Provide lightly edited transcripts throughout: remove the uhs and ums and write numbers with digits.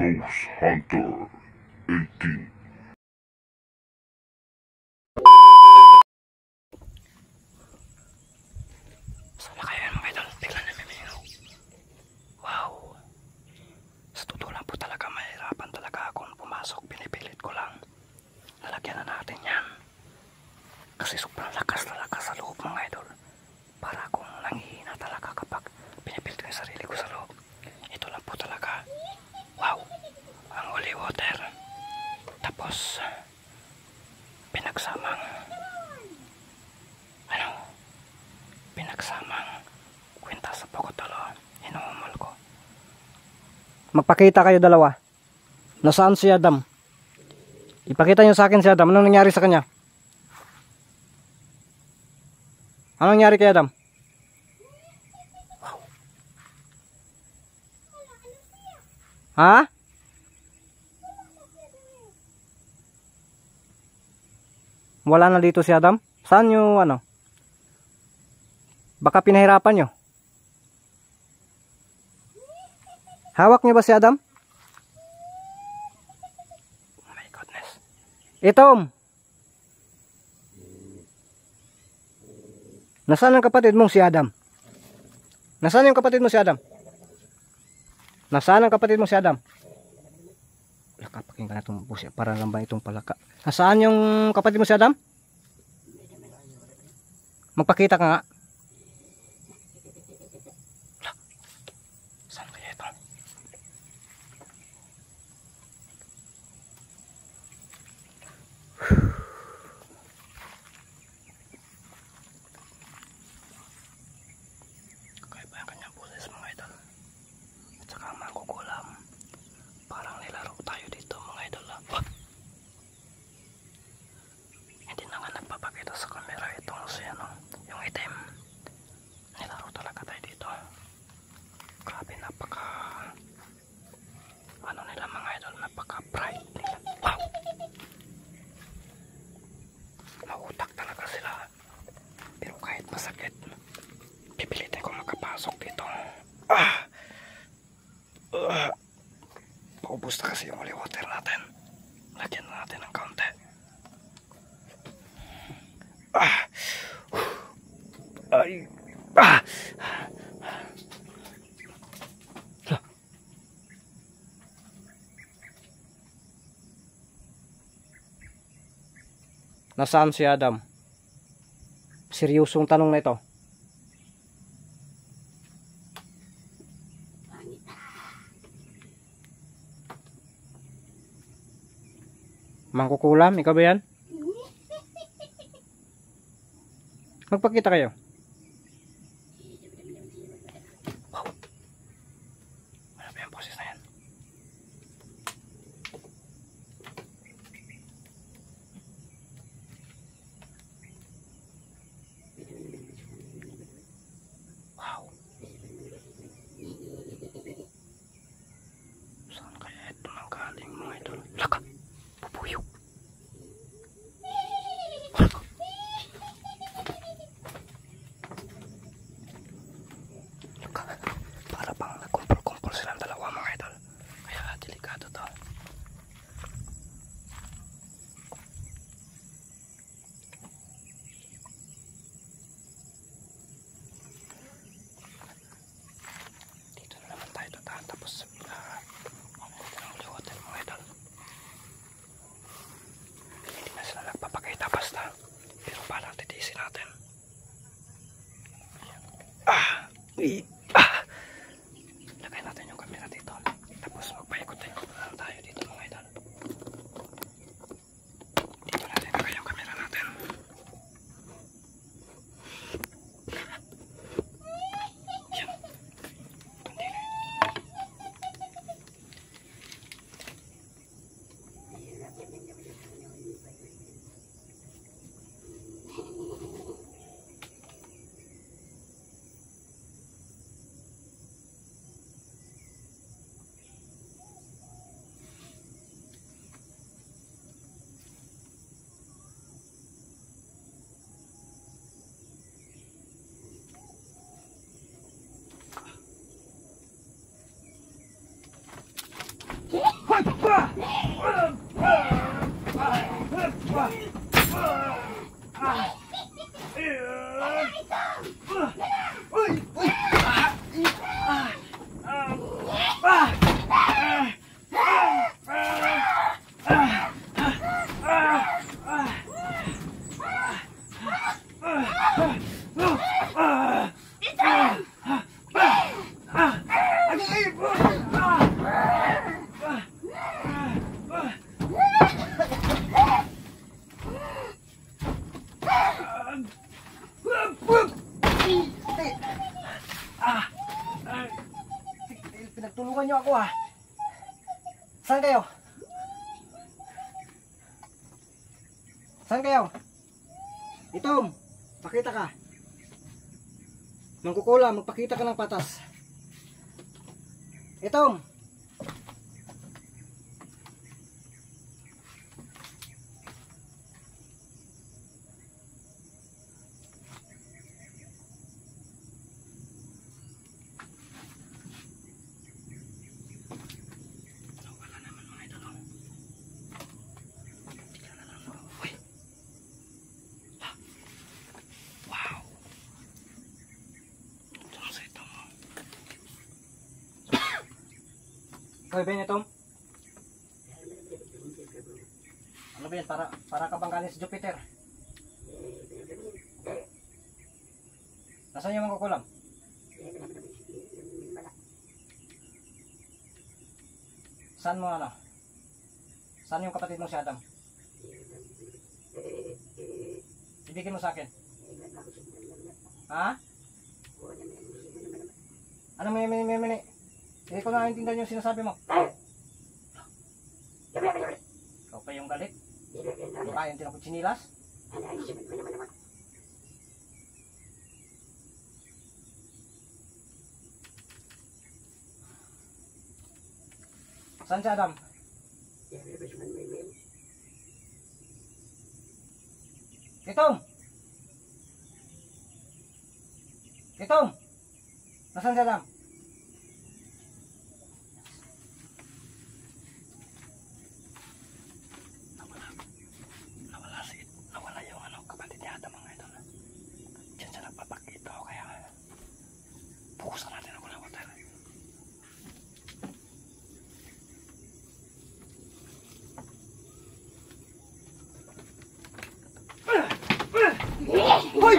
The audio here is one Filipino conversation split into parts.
Ghost Hunter 18. Sana kayo yan mga idol, bigla na mimino. Wow, sa totoo lang po talaga mahirapan talaga akong pumasok, pinipilit ko lang. Lalagyan na natin yan kasi sobrang lakas talaga sa loob mga idol. Para akong nanghihina talaga kapag pinipilit ko yung sarili ko sa loob. Ito lang po talaga. Wow, ang holy water. Tapos pinagsamang kwenta sa pagkotalo. Inuumal ko. Magpakita kayo dalawa. Nasaan si Adam? Ipakita nyo sa akin si Adam. Anong nangyari sa kanya? Anong nangyari kay Adam? Wow. Ha? Wala na dito si Adam? Saan yung ano? Baka pinahirapan nyo. Hawak nyo ba si Adam? Oh my goodness. Itom! Nasaan ang kapatid mong si Adam? Nasaan yung kapatid mo si Adam? Nasaan ang kapatid mo si Adam? Pakinggan na itong busi. Para lang ba itong palaka? Nasaan yung kapatid mo si Adam? Magpakita ka nga. Saan kaya ito? Kakaiba yung kanyang buses mga idol. At saka mangkukulam. Parang nilaro tayo dito mga idol. Hindi na nga nagpapakita sa camera itong si ano, yung item. Nilaro talaga tayo dito. Grabe, napaka ano nila mga idol, napaka bright nila. Wow, mautak talaga sila. Pero kahit masakit, pipilitin ko makapasok dito. Paubos na kasi yung holy water natin. Lagyan na natin ng kaunti. Nasaan si Adam? Seryosong tanong na ito. Mangkukulam, ikaw ba yan? Magpakita kayo. Wow. Ano ba yung boses na yan? Wow. Saan kaya ito nanggaling mga idol? Laka, bubuyog. Para bang nagkumpul-kumpul silang dalawa mga idol. Kaya delikado to. Lagay natin yung camera dito. Tapos magpaikot-ikot lang tayo dito mga idol. Dito natin lagay yung camera natin. Yan. Kundi na. Pinagtulungan niyo ako ah. Saan kayo? Saan kayo? Itom, pakita ka. Mangkukula, magpakita ka ng patas. Itom. Hoy, Ben, Itom. Ano ba yan? Para ka bang galing sa Jupiter? Nasaan yung mangkukulam? Saan mo ano? Saan yung kapatid mo si Adam? Ibigin mo sa akin. Ha? Ano may? Hindi ko naintindihan yung sinasabi mo. Ikaw pa yung galit? Mukha yung tinapot sinilas? Saan si Adam? Itom! Itom! Nasaan si Adam? Nawala yung kapatid niya Adam mga idol. Diyan siya nagpapakita ko kaya bukusan natin ako ng hotel. Hoy!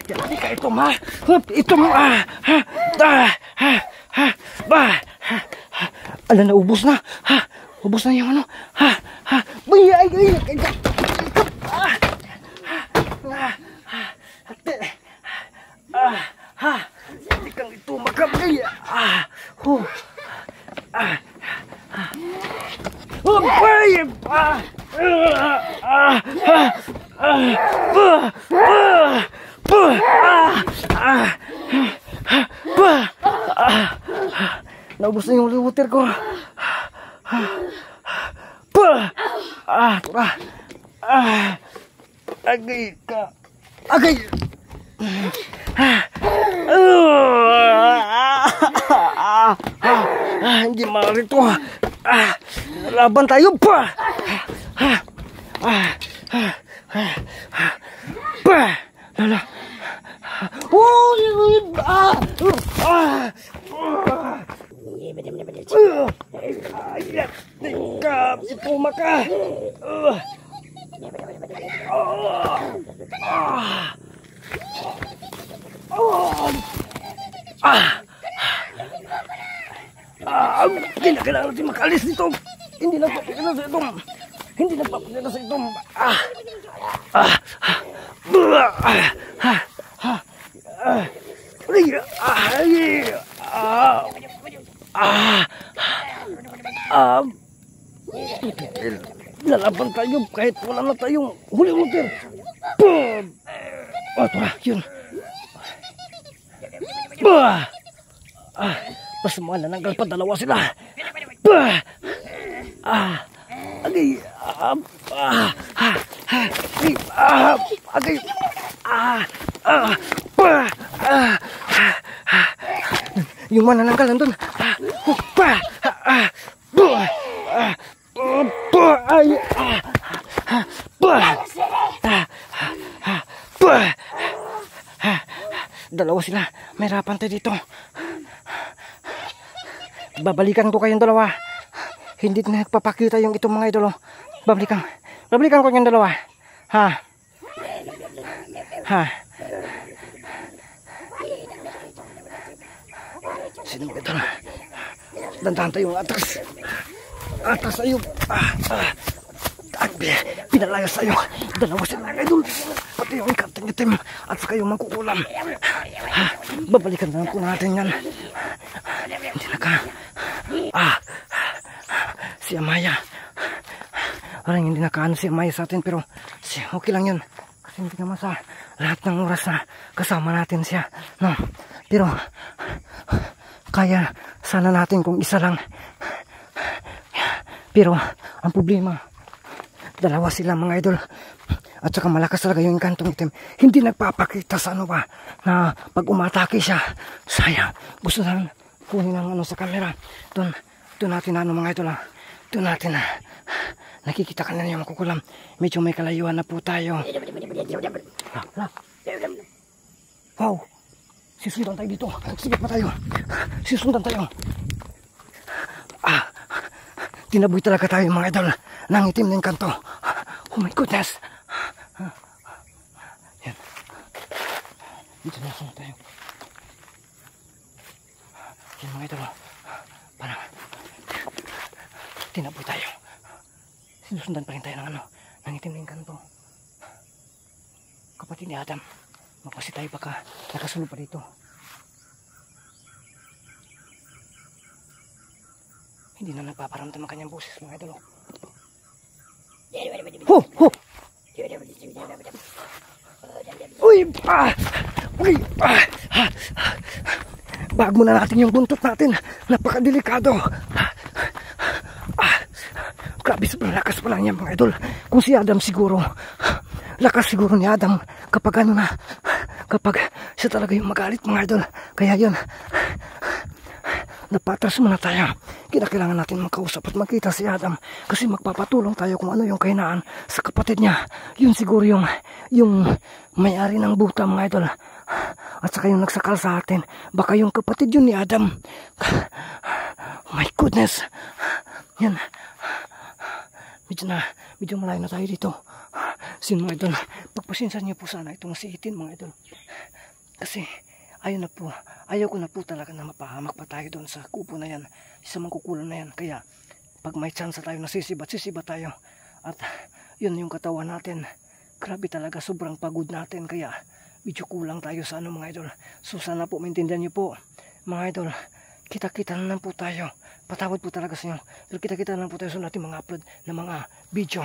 Jadi kayak itu mah, itu mah, Ala, naubos na. Ha? Ubos na yung ano. Ha? Ha? Uy, ay, ay, ay, hindi kang ito makabay. Naubos na yung water ko. Tura. Agay ka. Agay. Hindi marito. Laban tayo pa. Lala. Ito maka. Kailangan natin makalis dito. Hindi nagpapagana sa itong. Hindi nagpapagana sa itong. Lalaban tayo kahit wala na tayong huli water. Tura, yun. Mas manananggal pa, dalawa sila. Agay. Agay. Yung manananggal nandun. Dalawa sila. May hirapan tayo dito. Babalikan ko kayong dalawa. Hindi na nagpapakita yung itong mga idolo. Babalikan ko yung dalawa. Ha? Sino mga idolo? Dandahan tayong atas. Atas tayo. Pinalayas tayo. Dalawa sila mga idol. Pati yung ikanting itim at saka yung mangkukulam. Babalikan na lang po natin yan. Hindi na ka. Si Amaya. Parang hindi nakaano si Amaya sa atin, pero okay lang yun. Kasi hindi naman sa lahat ng oras na kasama natin siya. No? Pero kaya sana natin kung isa lang. Pero ang problema, dalawa sila mga idol. At saka malakas talaga yung kantong itim. Hindi nagpapakita sa ano ba na pag umatake siya. Sayang. Gusto namin kunin ng ano sa camera. Doon natin ano mga idol. Doon natin nakikita ka na yung makukulam. Medyo may kalayuan na po tayo. Wow. Sisundan tayo dito. Sige pa tayo. Sisundan tayo. Tinaboy talaga tayo mga idol. Nang itim na yung kanto. Oh my goodness. Yan. Dito na sunod tayo. Yan mga idol. Parang tinaboy tayo. Sinusundan pa rin tayo ng ano. Nang itim na yung kanto. Kapatid ni Adam. Magpasi tayo baka nakasulong pa dito. Hindi na nagpaparamdam ang kanyang boses mga idol. Uy! Uy! Bag muna natin yung buntot natin. Napakadelikado. Grabe, sobrang lakas pa lang yan mga idol. Kung si Adam siguro, lakas siguro ni Adam kapag ano na, kapag siya talaga yung magalit mga idol. Kaya yun, napatras muna tayo. Kailangan natin makausap at makita si Adam kasi magpapatulong tayo kung ano yung kahinaan sa kapatid niya. Yun siguro yung may-ari ng buta mga idol. At saka yung nagsakal sa atin, baka yung kapatid yun ni Adam. Oh my goodness. Yan. Medyo malayo na tayo dito. Sin mga idol, pagpasinsan niyo po sana itong si Itin mga idol. Kasi ayun na po, ayaw ko na po talaga na mapahamak pa tayo doon sa kubo na yan, sa mangkukulam na yan. Kaya pag may chance tayo na sisibat tayo. At yun yung katawan natin. Grabe talaga, sobrang pagod natin. Kaya medyo kulang tayo sa mga idol. So sana po maintindihan nyo po mga idol. Kita-kita na lang po tayo. Patawad po talaga sa inyo. Pero kita-kita na lang po tayo sa ating mga upload na mga video.